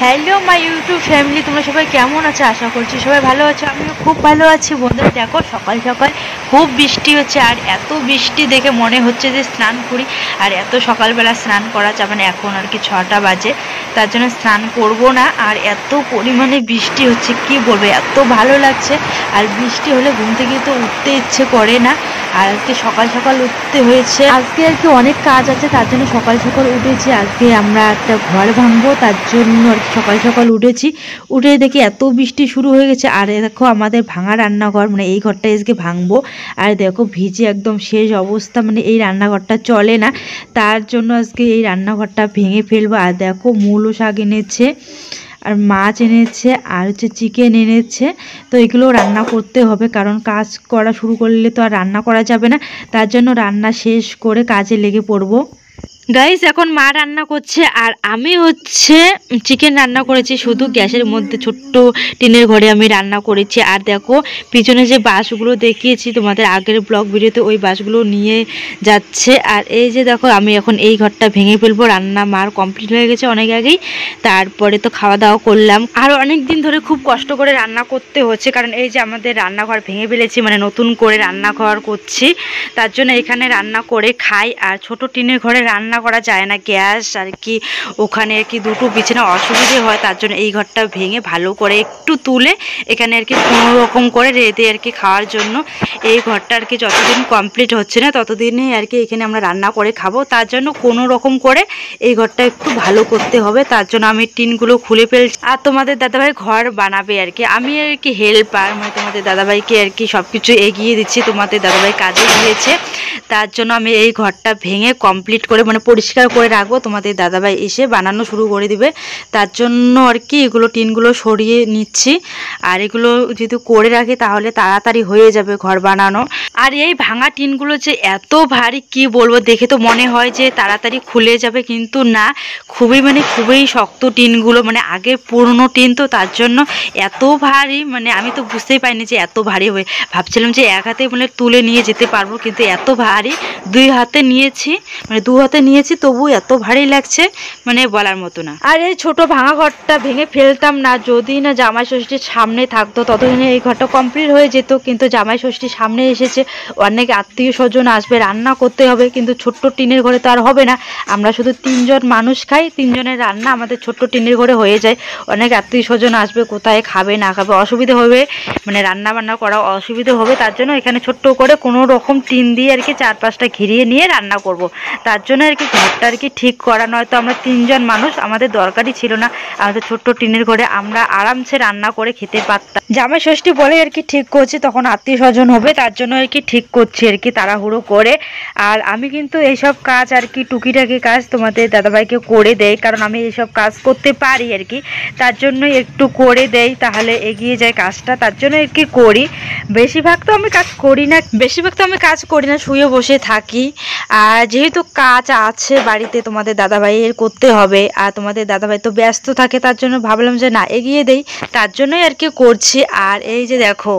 Hello my YouTube family, তোমরা সবাই কেমন আছো? আশা করছি সবাই ভালো আছো। আমিও খুব ভালো আছি। বন্ধুরা দেখো, সকাল সকাল খুব বৃষ্টি হচ্ছে, আর এত বৃষ্টি দেখে মনে হচ্ছে যে স্নান করি। আর এত সকালবেলা স্নান করা যাবে না, এখন আর কি 6টা বাজে, তার জন্য স্নান করব না। আর এত পরিমাণে বৃষ্টি হচ্ছে কি বলবো, এত ভালো লাগছে। আর বৃষ্টি হলে ঘুম থেকে তো উঠতে ইচ্ছে করে না। আর আজকে সকাল সকাল উঠতে হয়েছে, আজকে আর কি অনেক কাজ আছে, তার জন্য সকাল সকাল উঠেছি। আজকে আমরা একটা ঘর ভাঙবো, তার জন্য আর কি সকাল সকাল উঠেছি। উঠে দেখি এত বৃষ্টি শুরু হয়ে গেছে। আর দেখো আমাদের ভাঙা রান্নাঘর, মানে এই ঘরটা আজকে ভাঙবো। আর দেখো ভিজে একদম শেষ অবস্থা, মানে এই রান্নাঘরটা চলে না, তার জন্য আজকে এই রান্নাঘরটা ভেঙে ফেলবো। আর দেখো মূলো শাক এনেছে, আর মাছ এনেছে, আর হচ্ছে চিকেন এনেছে। তো এগুলো রান্না করতে হবে, কারণ কাজ করা শুরু করলে তো আর রান্না করা যাবে না। তার জন্য রান্না শেষ করে কাজে লেগে পড়বো। গাইস, এখন মা রান্না করছে, আর আমি হচ্ছে চিকেন রান্না করেছি শুধু গ্যাসের মধ্যে, ছোট্ট টিনের ঘরে আমি রান্না করেছি। আর দেখো পিছনে যে বাঁশগুলো দেখিয়েছি তোমাদের আগের ব্লগ ভিডিওতে, ওই বাঁশগুলো নিয়ে যাচ্ছে। আর এই যে দেখো আমি এখন এই ঘরটা ভেঙে ফেলবো। রান্না মার কমপ্লিট হয়ে গেছে অনেক আগেই। তারপরে তো খাওয়া দাওয়া করলাম। আর অনেক দিন ধরে খুব কষ্ট করে রান্না করতে হচ্ছে, কারণ এই যে আমাদের রান্নাঘর ভেঙে ফেলেছি, মানে নতুন করে রান্নাঘর করছি, তার জন্য এখানে রান্না করে খাই। আর ছোট টিনের ঘরে রান্না করা যায় না, গ্যাস আর কি ওখানে আর কি দুটো বিছানা অসুবিধে হয়, তার জন্য এই ঘরটা ভেঙে ভালো করে একটু তুলে এখানে আর কি কোনো রকম করে রেঁধে আর কি খাওয়ার জন্য এই ঘরটা আর কি যতদিন কমপ্লিট হচ্ছে না ততদিনই আর কি এখানে আমরা রান্না করে খাবো। তার জন্য কোনো রকম করে এই ঘরটা একটু ভালো করতে হবে, তার জন্য আমি টিনগুলো খুলে ফেলছি। আর তোমাদের দাদাভাই ঘর বানাবে আর কি, আমি আর কি হেল্পার, মানে তোমাদের দাদাভাইকে আর কি সব কিছু এগিয়ে দিচ্ছি। তোমাদের দাদাভাই কাজে গিয়েছে, তার জন্য আমি এই ঘরটা ভেঙে কমপ্লিট করে মানে পরিষ্কার করে রাখবো। তোমাদের দাদাভাই এসে বানানো শুরু করে দিবে, তার জন্য আর কি এগুলো টিনগুলো সরিয়ে নিচ্ছি। আর এগুলো যদি করে রাখি তাহলে তাড়াতাড়ি হয়ে যাবে ঘর বানানো। আর এই ভাঙা টিনগুলো যে এত ভারী কি বলবো, দেখে তো মনে হয় যে তাড়াতাড়ি খুলে যাবে, কিন্তু না, খুবই শক্ত টিনগুলো, মানে আগের পুরনো টিন তো, তার জন্য এত ভারী, মানে আমি তো বুঝতেই পারিনি যে এত ভারী হবে। ভাবছিলাম যে এক হাতে মানে তুলে নিয়ে যেতে পারবো, কিন্তু এত ভারী, দুই হাতে নিয়েছি, মানে দু হাতে নিয়েছি, তবু এত ভারী লাগছে, মানে বলার মতো না। আর এই ছোট ভাঙা ঘরটা ভেঙে ফেলতাম না, যদি না জামাই ষষ্ঠীর সামনে থাকতো, ততদিনে এই ঘরটা কমপ্লিট হয়ে যেত। কিন্তু জামাই ষষ্ঠীর সামনে এসেছে, অনেক আত্মীয় স্বজন আসবে, রান্না করতে হবে, কিন্তু ছোট্ট টিনের ঘরে তো আর হবে না। আমরা শুধু 3জন মানুষ খাই, 3জনের রান্না আমাদের ছোট্ট টিনের ঘরে হয়ে যায়। অনেক আত্মীয় স্বজন আসবে, কোথায় খাবে না খাবে অসুবিধা হবে, মানে রান্না বান্না করা অসুবিধা হবে, তার জন্য এখানে ছোট্ট করে কোনো রকম টিন দিয়ে আর কি 4-5টা ঘিরিয়ে নিয়ে রান্না করব। তার জন্য আর কি ঘরটা আর কি ঠিক করা, নয়তো আমরা 3জন মানুষ, আমাদের দরকারই ছিল না আমাদের ছোট্ট টিনের ঘরে, আমরা আরামসে রান্না করে খেতে পারতাম। জামাই ষষ্ঠী বলে আর কি ঠিক করছি, তখন আত্মীয় স্বজন হবে, তার জন্য আর কি ঠিক করছি আর কি তাড়াহুড়ো করে। আর আমি কিন্তু এইসব কাজ আর কি টুকিটাকি কাজ তোমাদের দাদাভাইকে করে দেয়, কারণ আমি এইসব কাজ করতে পারি আর কি, তার জন্য একটু করে দেই, তাহলে এগিয়ে যায় কাজটা, তার জন্য আর কি করি। বেশিরভাগ তো আমি কাজ করি না, শুয়ে বসে থাকি। আর যেহেতু কাজ আছে বাড়িতে তোমাদের দাদাভাইয়ের করতে হবে, আর তোমাদের দাদাভাই তো ব্যস্ত থাকে, তার জন্য ভাবলাম যে না এগিয়ে দেই, তার জন্যই আর কি করছি। আর এই যে দেখো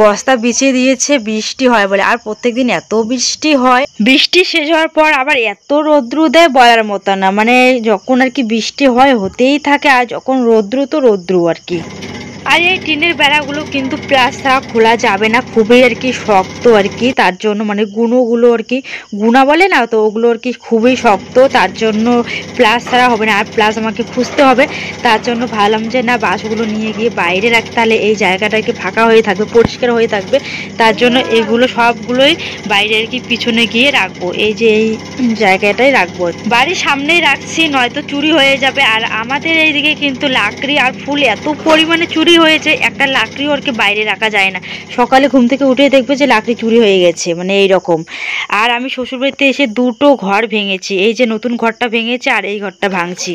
বস্তা বিছিয়ে দিয়েছে বৃষ্টি হয় বলে, আর প্রত্যেকদিন এত বৃষ্টি হয়, বৃষ্টি শেষ হওয়ার পর আবার এত রৌদ্র দেয় বলার মতো না, মানে যখন আর কি বৃষ্টি হয় হতেই থাকে, আর যখন রৌদ্র তো রৌদ্র আর কি। আর এই টিনের বেড়াগুলো কিন্তু প্লাস ছাড়া খোলা যাবে না, খুবই আর কি শক্ত আর কি, তার জন্য মানে গুঁড়োগুলো আর কি গুণা বলে না তো, ওগুলো আর কি খুবই শক্ত, তার জন্য প্লাস ছাড়া হবে না। আর প্লাস আমাকে খুঁজতে হবে, তার জন্য ভাবলাম যে না বাঁশগুলো নিয়ে গিয়ে বাইরে রাখতে, তাহলে এই জায়গাটা আর কি ফাঁকা হয়ে থাকবে, পরিষ্কার হয়ে থাকবে, তার জন্য এগুলো সবগুলোই বাইরে আর কি পিছনে গিয়ে রাখবো, এই যে এই জায়গাটাই রাখবো, বাড়ির সামনেই রাখছি, নয়তো চুরি হয়ে যাবে। আর আমাদের এইদিকে কিন্তু লাকড়ি আর ফুল এত পরিমাণে চুরি হয়েছে, একটা লাকড়িও আর কি বাইরে রাখা যায় না, সকালে ঘুম থেকে উঠে দেখবে যে লাকড়ি চুরি হয়ে গেছে, মানে এইরকম। আর আমি শ্বশুরবাড়িতে এসে দুটো ঘর ভেঙেছি, এই যে নতুন ঘরটা ভেঙেছে আর এই ঘরটা ভাঙছি।